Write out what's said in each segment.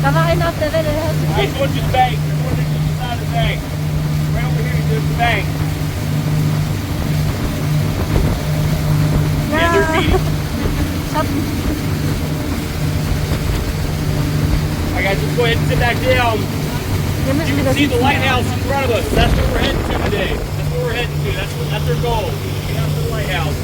Aber einen auf der Welle. Hey, go to the bank. There's one just beside the bank. Right over here, there's the bank. Yeah, they're feeding. Alright guys, let's go ahead and sit back down. You can see the lighthouse in front of us. That's what we're heading to today. That's what we're heading to. That's our goal. Get out to the lighthouse.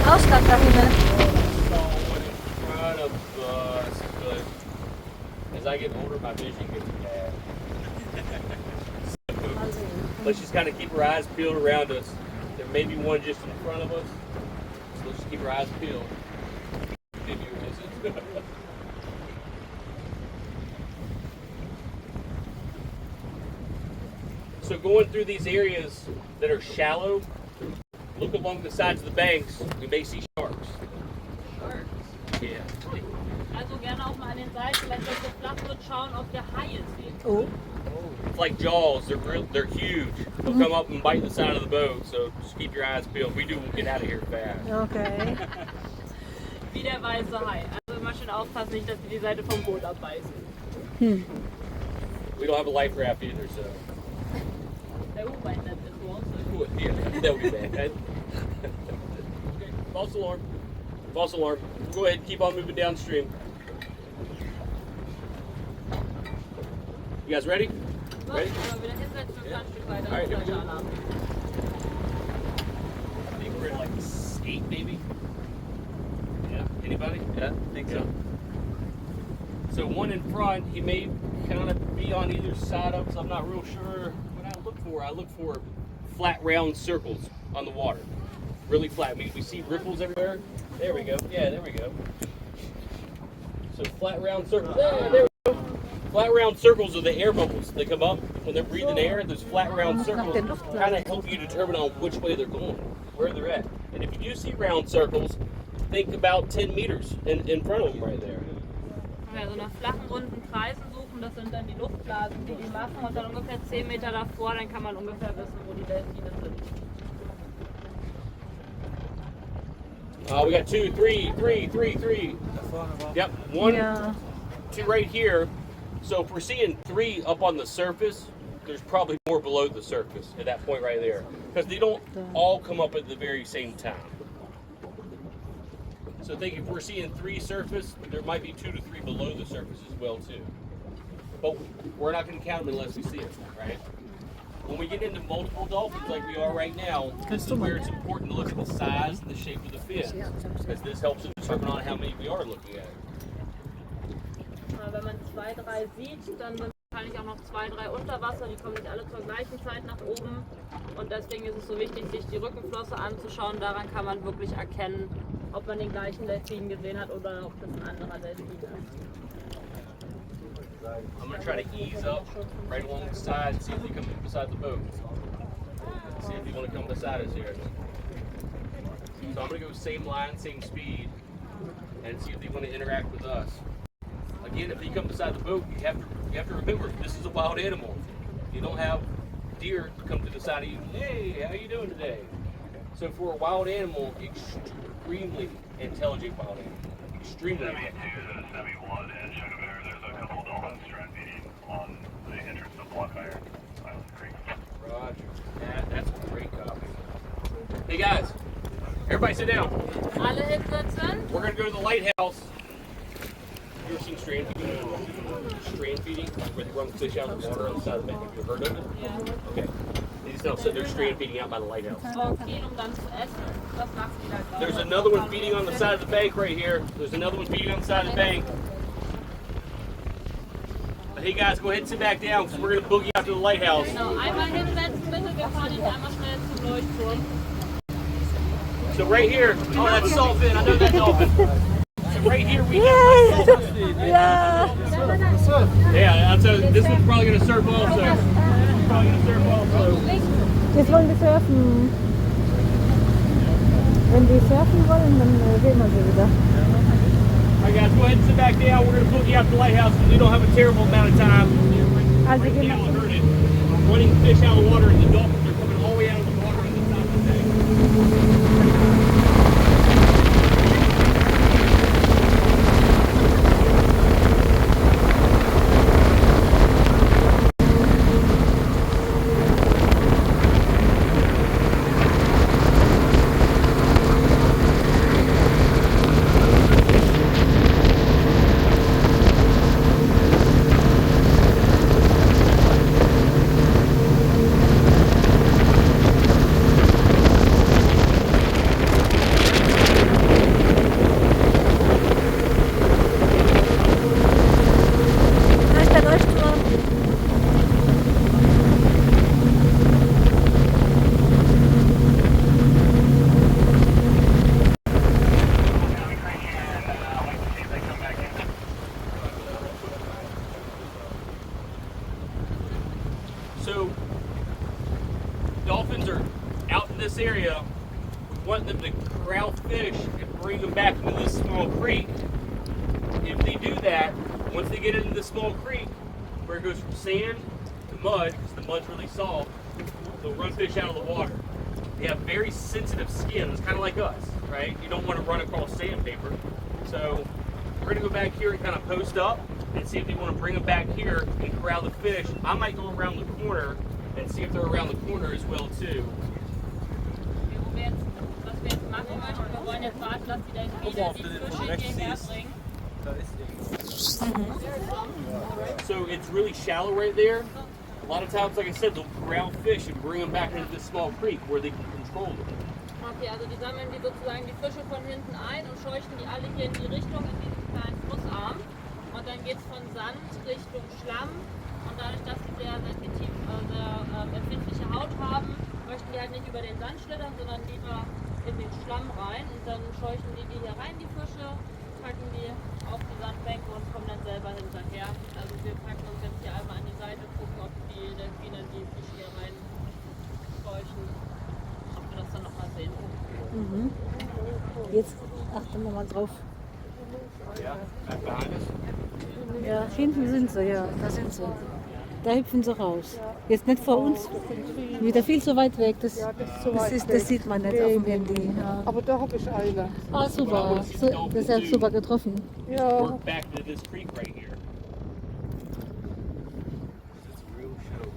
Ausflug da hinten. As I get older, my vision gets bad. Let's just kind of keep our eyes peeled around us. There may be one just in front of us, so let's just keep our eyes peeled. So going through these areas that are shallow, look along the sides of the banks, we may see sharks. Sharks? Yeah. Also gerne auch mal an den Seiten, wenn das so flach wird, schauen, ob der Haie sieht. Oh. It's like jaws, they're huge. They'll come up and bite the side of the boat, so just keep your eyes peeled. If we do, we'll get out of here fast. Okay. Wie der weiße Hai. Also immer schön aufpassen, nicht, dass die Seite vom Boot abbeißen. We don't have a life raft either, so. Der U-Bein net ist so. Yeah, that would be bad. Okay, false alarm. False alarm. We'll go ahead and keep on moving downstream. You guys ready? Ready? Aber wieder hinsetzen und ein Stück weiter. All right, here we go. Alarm. I think we're in like 8 maybe. Yeah. Anybody? Yeah, I think so. So one in front, he may kind of be on either side of us. I'm not real sure what I look for flat round circles on the water. Really flat. We see ripples everywhere. There we go. Yeah, there we go. So flat round circles. There we go. Flat round circles are the air bubbles. They come up when they're breathing air. Those flat round circles kind of help you determine on which way they're going, where they're at. And if you do see round circles, think about 10 meters in front of them right there. Ja, so nach flachen, runden Kreisen suchen, das sind dann die Luftblasen, die die machen und dann ungefähr 10 Meter davor, dann kann man ungefähr wissen, wo die Delfine sind. We got 2, 3, 3, 3, 3. Yep, 1, 2 right here. So if we're seeing 3 up on the surface, there's probably more below the surface at that point right there. Because they don't all come up at the very same time. So think if we're seeing 3 surface, there might be 2 to 3 below the surface as well too. But we're not going to count them unless we see it, right? When we get into multiple dolphins like we are right now, this is where it's important to look at the size and the shape of the fins, because this helps us determine on how many we are looking at. Wenn man 2, 3 sieht, dann sind wahrscheinlich auch noch 2, 3 unter Wasser, die kommen nicht alle zur gleichen Zeit nach oben und deswegen ist es so wichtig, sich die Rückenflosse anzuschauen. Daran kann man wirklich erkennen, ob man den gleichen Delfin gesehen hat oder ob das ein anderer Delfin ist. I'm going to try to ease up right along the side and see if they come beside the boat. See if they want to come beside us here. So I'm going to go same line, same speed, and see if they want to interact with us. Again, if they come beside the boat, you have to remember, this is a wild animal. You don't have deer come to the side of you, hey, how you doing today? So for a wild animal, extremely intelligent wild animal. Extremely intelligent. There's a couple of dolphins trying feeding on the entrance of Block Island Creek. Roger. That's a great copy. Hey guys, everybody sit down. Alle hinsetzen. We're going to go to the lighthouse. You ever seen strand feeding? Strand feeding, where they run the fish out of the water on the side of the bank. Have you heard of it? Yeah. Okay. They just don't sit there strand feeding out by the lighthouse. Okay, dann zu essen. Das macht die da. There's another one feeding on the side of the bank right here. There's another one feeding on the side of the bank. But hey guys, go ahead and sit back down because we're going to boogie out to the lighthouse. Genau, einmal hinsetzen bitte, wir fahren jetzt einmal schnell zum Leuchtturm. So right here, oh that's dolphin, I know that dolphin. So right here we Yes. have Ja. Yeah, I'll tell you, this one's probably going to surf also. This one's probably going to surf also. Jetzt wollen wir surfen. Wenn die surfen wollen, dann sehen wir sie wieder. Alright guys, go ahead and sit back down. We're going to book you out the lighthouse because we don't have a terrible amount of time. Also Right gehen now, I wir heard it. Running fish out of the water and the dolphins are coming all the way out of the water on the top of the tank. Da ist der Leuchtturm. So, dolphins are out in this area. We want them to corral fish and bring them back into this small creek. If they do that, once they get into the small creek, where it goes from sand to mud, because the mud's really soft, they'll run fish out of the water. They have very sensitive skin. It's kind of like us, right? You don't want to run across sandpaper. So we're going to go back here and kind of post up and see if they want to bring them back here and corral the fish. I might go around the corner and see if they're around the corner as well too. Was wir jetzt machen möchten, wir wollen jetzt warten, dass die Delfine die Fische hierher bringen. So it's really shallow right there. A lot of times, like I said, they'll corral fish and bring them back into this small creek where they can control them. Okay, also die sammeln die sozusagen die Fische von hinten ein und scheuchen die alle hier in die Richtung, in diesen kleinen Flussarm. Und dann geht es von Sand Richtung Schlamm. Und dadurch, dass sie sehr sensitiv, sehr empfindliche Haut haben, möchten die halt nicht über den Sand schlittern, sondern lieber in den Schlamm rein. Und dann scheuchen die hier rein, die Fische, packen die auf die Sandbänke und kommen dann selber hinterher. Also wir packen uns jetzt hier einmal an die Seite, gucken, ob die Delfine die Fische hier rein scheuchen. Ob wir das dann nochmal sehen. Jetzt achten wir mal drauf. Yeah, back behind us. Ja, hinten sind sie, ja, da sind sie. Da hüpfen sie raus. Jetzt nicht vor uns, wieder viel zu weit weg. Das sieht man nicht auf dem Handy. Ja. Aber da habe ich eine. Ah, super. So, das ist super getroffen. Ja. Work back to this creek right here. It's a real show.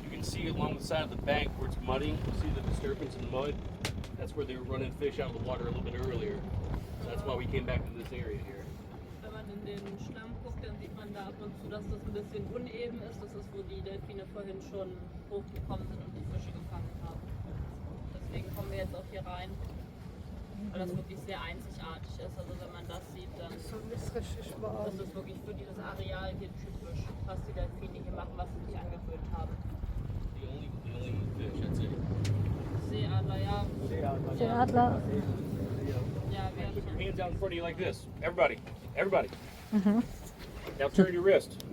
You can see along the side of the bank where it's muddy. You see the disturbance in the mud? That's where they were running fish out of the water a little bit earlier. So that's why we came back to this area here. Wenn man in den Schlamm guckt, dann sieht man da ab und zu, dass das ein bisschen uneben ist. Das ist, wo die Delfine vorhin schon hochgekommen sind und die Fische gefangen haben. Deswegen kommen wir jetzt auch hier rein, weil das wirklich sehr einzigartig ist. Also wenn man das sieht, dann So ist richtig warm. ist es wirklich für dieses Areal hier typisch, was die Delfine hier machen, was sie sich angewöhnt haben. The only fish, that's it. Seeadler, ja. Der Adler. Ja, Put your wir hands out in front of you like this. Everybody. Everybody. Now turn your wrist.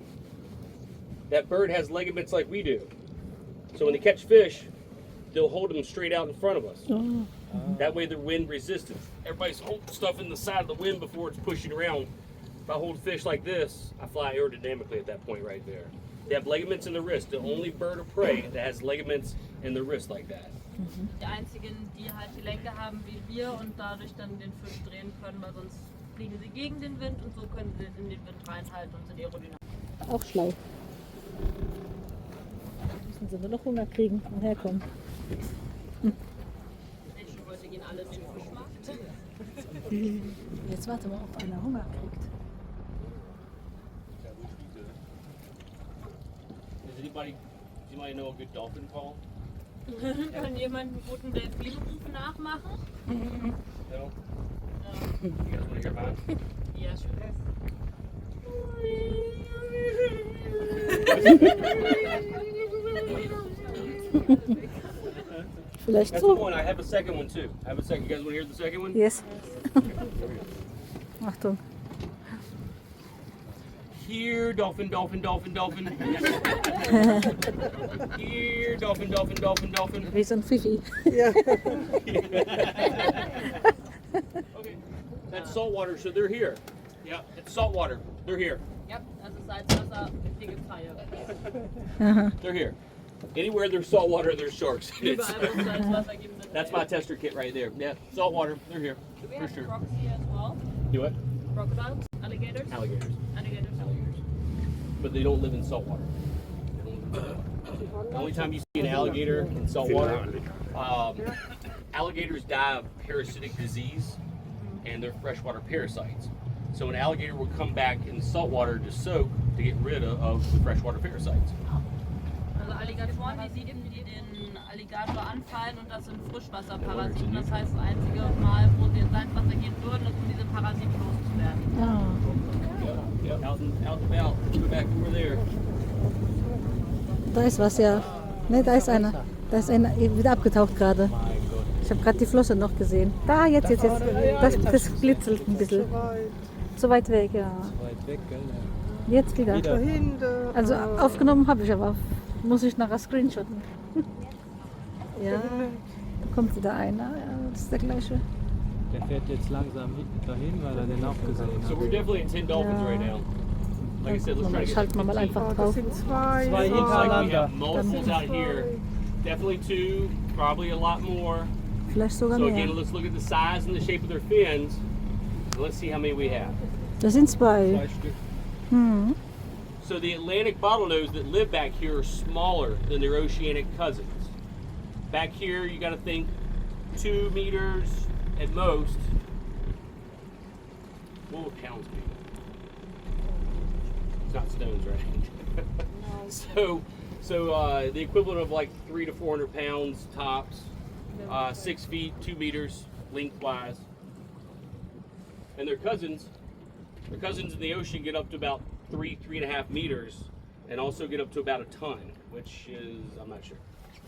That bird has ligaments like we do. So when they catch fish, they'll hold them straight out in front of us. Oh. That way they're wind resistant. Everybody's holding stuff in the side of the wind before it's pushing around. If I hold fish like this, I fly aerodynamically at that point right there. They have ligaments in the wrist. The only bird of prey that has ligaments in the wrist like that. die einzigen, die halt Gelenke haben wie wir und dadurch dann den Fisch drehen können, weil sonst fliegen sie gegen den Wind und so können sie in den Wind reinhalten und sind aerodynamisch. Auch schlau. Müssen sie nur noch Hunger kriegen und herkommen. Ich schon heute gehen alle zum Fischmarkt. Jetzt warte mal, ob einer Hunger kriegt. Does anybody know a good dolphin call? Kann jemand einen guten Delfinruf nachmachen? No? You guys want to hear mine? Ja, schon. Vielleicht That's the so. one. I have a second one too. I have a second. You guys want to hear the second one? Yes. Achtung. Here, dolphin, dolphin, dolphin, dolphin. Here, dolphin, dolphin, dolphin, dolphin. Wie so ein Fifi. Ja. Okay, that's saltwater, so they're here. Yeah, it's saltwater. They're here. Yep, das ist Salzwasser, hier gibt's Haie. They're here. Anywhere there's saltwater, there's sharks. It's- Überall, wo es Salzwasser gibt, sind that's my tester kit right there. Yeah, saltwater. They're here Do we for have sure. crocs here as well? Do it. Crocodiles? Alligators? Alligators. Alligators. But they don't live in saltwater. They don't live in saltwater. The only time you see an alligator in saltwater, alligators die of parasitic disease, and they're freshwater parasites. So an alligator will come back in saltwater to soak to get rid of the freshwater parasites. Also Alligatoren, die sieben, die den Alligator anfallen und das sind Frischwasserparasiten. Das heißt, das einzige Mal, wo sie ins Salzwasser gehen würden, ist, um diese Parasiten loszuwerden. Ah. Yep, out and about. Let's go back over there. Da ist was, ja. Ne, da ist einer. Da ist einer wieder abgetaucht gerade. Ich habe gerade die Flosse noch gesehen. Da, jetzt. Das glitzelt ein bisschen. Zu weit weg, ja. Weit weg, gell? Jetzt wieder. Dahinter. Also aufgenommen habe ich, aber muss ich nachher screenshotten. Ja, da kommt wieder einer. Ja, das ist der gleiche. Der fährt jetzt langsam dahin, weil er den auch gesehen So we're hat. definitely at 10 dolphins Yeah. right now. Like I said, let's try to get Schalten wir mal 15. einfach Das drauf. sind zwei. Zwei Looks like we hintereinander. have multiples out here. Definitely two, probably a lot more. Vielleicht sogar So again, mehr. let's look at the size and the shape of their fins. And let's see how many we have. Das sind zwei. Zwei Stück. Hm. So the Atlantic bottlenose that live back here are smaller than their oceanic cousins. Back here, you got to think 2 meters at most. What would pounds be? It's not stones, right? So the equivalent of like 300 to 400 pounds tops, 6 feet, 2 meters lengthwise. And their cousins in the ocean get up to about 3.5 meters, and also get up to about a ton, which is, I'm not sure.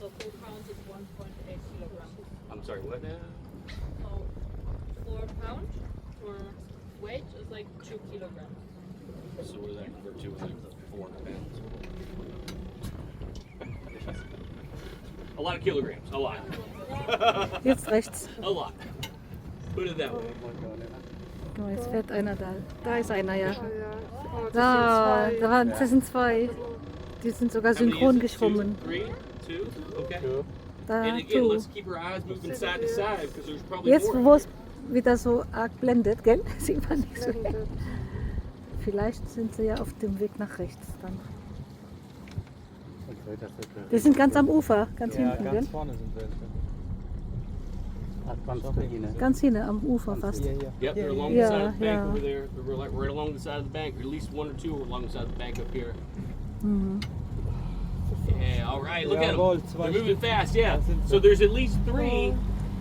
So 4 pounds is 1.8 kilograms. I'm sorry, what now? So 4 pounds for weight is like 2 kilograms. So what does that convert to? Like 400 pounds. A lot of kilograms, a lot. Jetzt rechts. A lot. Put it that way. Guck mal, jetzt fährt einer da. Da ist einer, ja. Ja. Oh, das sind zwei. Das sind zwei. Die sind sogar How many synchron is it? geschwommen. 2, 3, 2? Okay. Da, And again, du. let's keep our eyes moving side to side, because there's probably Jetzt, more. wo es wieder so arg blendet, gell? Sieht man nicht so. Vielleicht sind sie ja auf dem Weg nach rechts dann. Die sind ganz am Ufer, ganz Ja, hinten, ganz gell? vorne sind welche. Ganz hinten am Ufer fast. Hier, hier. Yep, they're along the Yeah, side of the bank yeah. over there. They're like right along the side of the bank. At least 1 or 2 are along the side of the bank up here. Mhm. Yeah, all right, look at Jawohl, them. zwei They're moving Stück. fast, yeah. Das sind So sie. there's at least 3,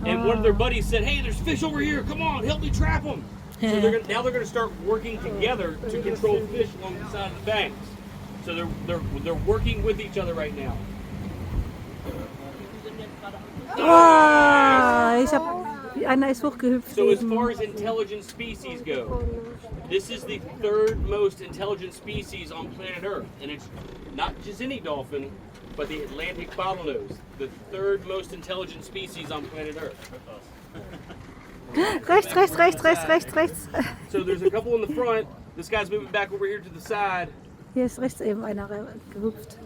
and one of their buddies said, "Hey, there's fish over here. Come on, help me trap them." So now they're going to start working together to control fish along the side of the banks. So they're working with each other right now. Die sind jetzt gerade am Einer ist hochgehüpft. So as eben. far as intelligent species go, this is the 3rd most intelligent species on planet Earth, and it's not just any dolphin, but the Atlantic bottlenose, the 3rd most intelligent species on planet Earth. Rechts. So there's a couple in the front. This guy's moving back over here to the side. Hier ist rechts eben einer gehüpft.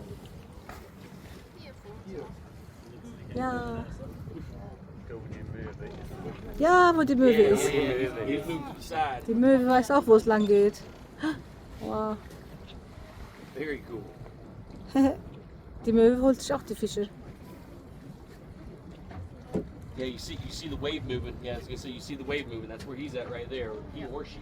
Ja. Ja, wo die Möwe ist. He's moved to the side. Die Möwe weiß auch, wo es lang geht. Wow. Very cool. Die Möwe holt sich auch die Fische. Yeah, you see the wave movement. Yeah, I was gonna say you see the wave movement. That's where he's at right there, he or she.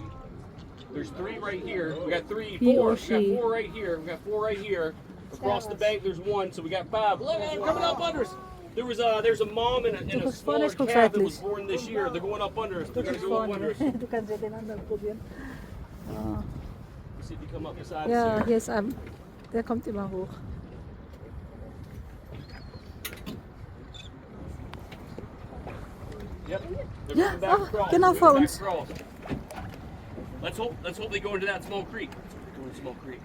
There's 3 right here. We got 3, He 4. or We got she. 4 right here. We got 4 right here. Across the bank, there's 1. So we got 5. Look, they're coming up under us. There's a mom and a guckst smaller vorne, ich guck calf that was seitlich. born this year. They're going up under us. They're gonna Guck go up vorne. under us. Du kannst ja den anderen probieren. Ah. See if they come up beside Ja, us. hier ist ein. Der kommt immer hoch. Yep. They're Yeah, moving back oh, across. genau They're vor moving uns. back across. Let's hope they go into that small creek. Go into Small Creek.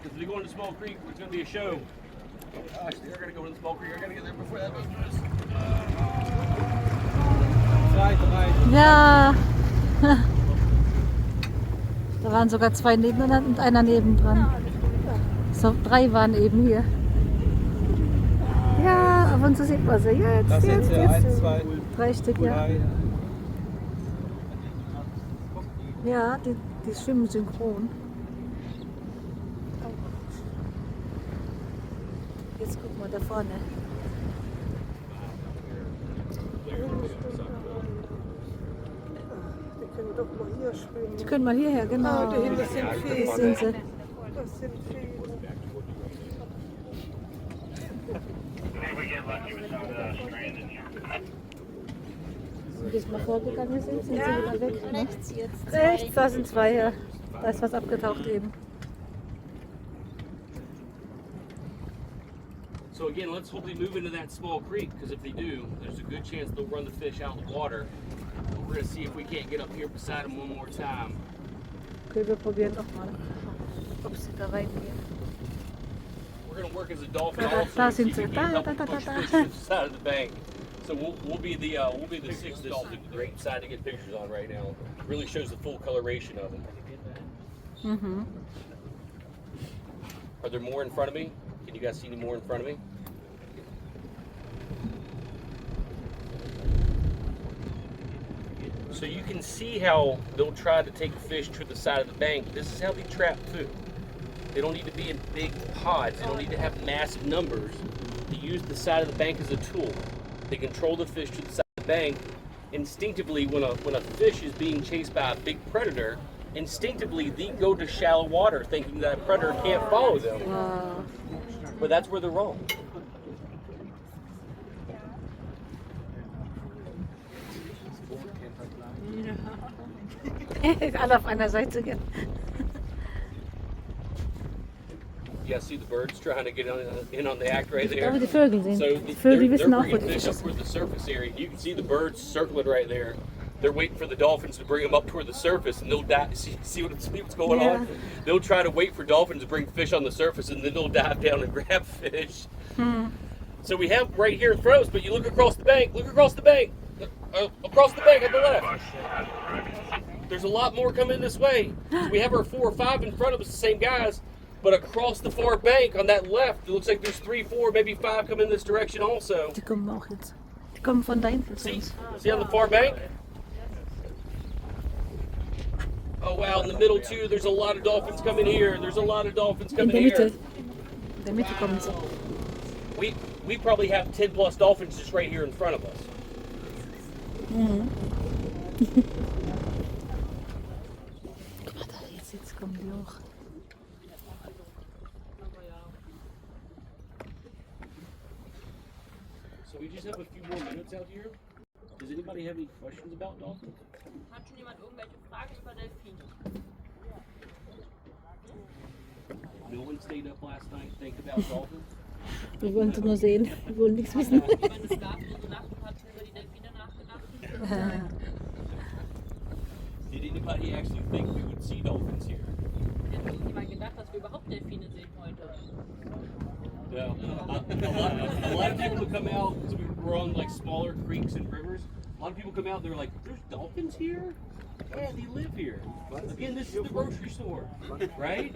Because if they go into Small Creek, it's going to be a show. Gosh, they're going to go into the Small Creek. I got to get there before that goes. 2, 3. Ja. Da waren sogar 2 nebeneinander und einer nebendran. So, 3 waren eben hier. Ja, ab und zu sieht man sie. Jetzt, Das sind jetzt, sie, jetzt. 1, 2, 3 Stück, ja. 3. Ja, die schwimmen synchron. Jetzt guck mal da vorne. Die können doch mal hier schwimmen. Die können mal hierher, genau. Ah, da hinten sind Hier viele. sind sie. Das sind viele. If we get lucky with some stranded here. Wenn wir jetzt mal vorgegangen sind sie wieder weg. Ne? Rechts jetzt. Rechts, da sind 2, ja. Da ist was abgetaucht eben. So again, let's hope they move into that small creek, because if they do, there's a good chance they'll run the fish out of the water. We're going to see if we can't get up here beside them one more time. Okay, wir probieren noch mal, ob sie da reingehen. We're going to work as a dolphin Da, also. da see sind if sie. we can help Da, push da. fish to the side of the bank. So we'll be the sixth dolphin. Great side to get pictures on right now. Really shows the full coloration of them. Mhm. Are there more in front of me? Can you guys see any more in front of me? So you can see how they'll try to take fish to the side of the bank. This is how they trap food. They don't need to be in big pods. They don't need to have massive numbers. They use the side of the bank as a tool. They control the fish to the side of the bank. Instinctively, when a fish is being chased by a big predator, instinctively they go to shallow water thinking that a predator can't follow them. Wow. But that's where they're wrong. Alle auf einer Seite gehen. You guys see the birds trying to get in on the act right Aber there? die Vögel sehen. So Die Vögel they're wissen auch, wo bringing die fish Fische up sind. toward the surface area. You can see the birds circling right there. They're waiting for the dolphins to bring them up toward the surface, and they'll dive. See what's going Yeah. on? They'll try to wait for dolphins to bring fish on the surface, and then they'll dive down and grab fish. So we have right here in front of us, but you look across the bank. Look across the bank. Across the bank on the left. There's a lot more coming this way. We have our 4 or 5 in front of us, the same guys. But across the far bank on that left, it looks like there's 3, 4, maybe 5 coming this direction also. Die kommen auch jetzt. Die kommen von da hinten zu See, uns. see on the far bank? Oh wow, in the middle too, there's a lot of dolphins coming here. There's a lot of dolphins In coming der here. Mitte. In der Mitte kommen sie. We probably have 10 plus dolphins just right here in front of us. Guck mal da, jetzt kommen die hoch. So we just have a few more minutes out here. Does anybody have any questions about dolphins? Hat schon jemand irgendwelche Fragen über Delfine? No one stayed up last night to think about dolphins? Wir wollen sie nur sehen. Wir wollen nichts wissen. Jemand geschlafen und Nacht und hat über die Delfine nachgedacht? Did anybody actually think we would see dolphins here? Hätte irgendjemand gedacht, dass wir überhaupt Delfine sehen heute? No. A lot of people would come out, because we're on like smaller creeks and rivers. A lot of people come out and they're like, there's dolphins here? Yeah, they live here. Again, this is the grocery store, right?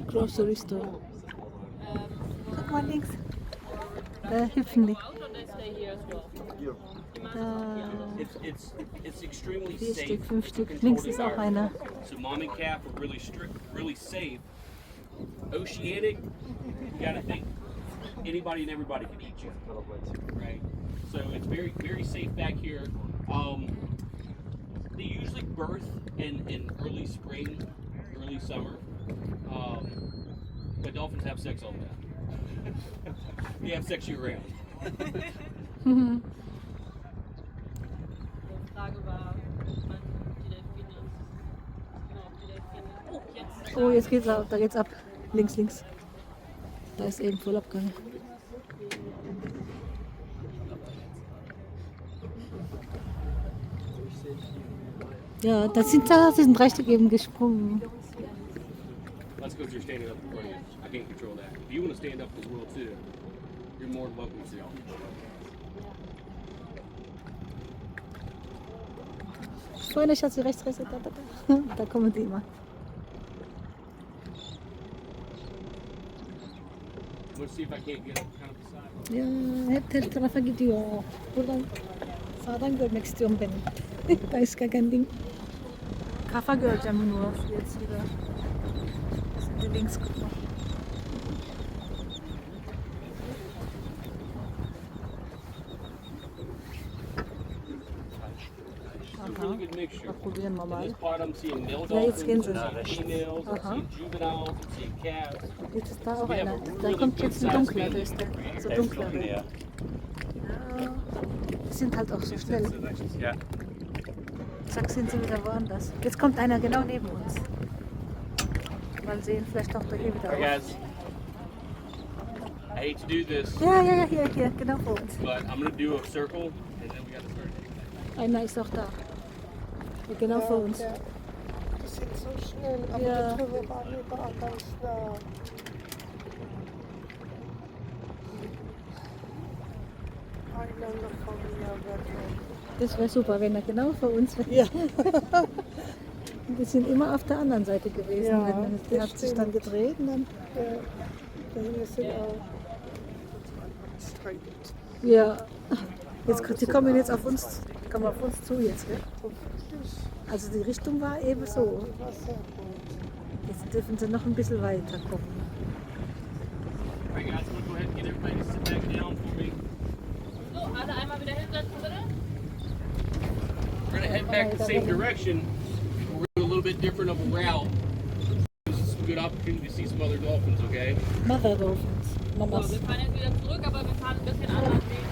Grocery Store. Guck mal links. Da hüpfen die. Out or they stay here as well? Da. It's extremely 4 safe. Stück, 5 Stück. controlled Links ist auch environment. einer. So mom and calf are really strict, really safe. Oceanic, you gotta think anybody and everybody can eat you, right? So it's very, very safe back here. They usually birth in early spring, early summer. But dolphins have sex all the time. They have sex year round. Mhm. Die Frage war, wann die Delfine. Genau, die Delfine. Oh, jetzt. Oh, jetzt geht's ab. Da geht's ab. Links, links. Da ist eben Vollabgang. Ja, da sind 3 Stück eben gesprungen. That's because you're standing up in front of you. I can't control that. If you want to stand up as well too, you're more than welcome to. Freunde, Schatzi, rechts, da. Da kommen die immer. Let's see if I can't get up kind of beside. Ya, hep tarafa gidiyor. Buradan sağdan görmek istiyorum ben. Başka kendi kafa göreceğim nur jetzt wieder. Şimdi links gucken. It's a really good mixture. Probieren wir In mal. this part, I'm seeing male Ja, jetzt gehen dolphins, sie. I'm seeing females, I'm Aha. seeing juveniles, I'm seeing calves. Jetzt ist da auch einer. Da kommt jetzt ein dunkler, da ist der. So dunkler. Ja. Die sind halt auch so schnell. Yeah. Zack, sind sie wieder woanders. Jetzt kommt einer genau neben uns. Mal sehen, vielleicht taucht er hier wieder Alright, auf. guys. I hate to do this, Ja, hier, genau vor uns. but I'm gonna do a circle, and then we gotta start. Einer ist auch da. Ja, genau vor uns. Ja. Die sind so schnell, aber Ja. die Trümmer waren überall ganz nah. Einander von mir weg. Das wäre super, wenn er genau vor uns wäre. Ja. Wir sind immer auf der anderen Seite gewesen. Ja, Der das hat sich dann gedreht und dann. Ja. Da hinten sind auch anstrengend. Ja. Jetzt, die kommen jetzt auf uns zu jetzt. Gell? Hoffentlich. Also die Richtung war eben so. Die war sehr gut. Jetzt dürfen sie noch ein bisschen weiter gucken. Alright, guys, I'm gonna go ahead and get everybody to sit back down for me. So, alle einmal wieder hinsetzen, bitte. We're gonna head back the same direction. We're going a little bit different of a route. This is a good opportunity to see some other dolphins, okay? Mother Dolphins. So, Mamas. wir fahren jetzt wieder zurück, aber wir fahren ein bisschen anders Weg.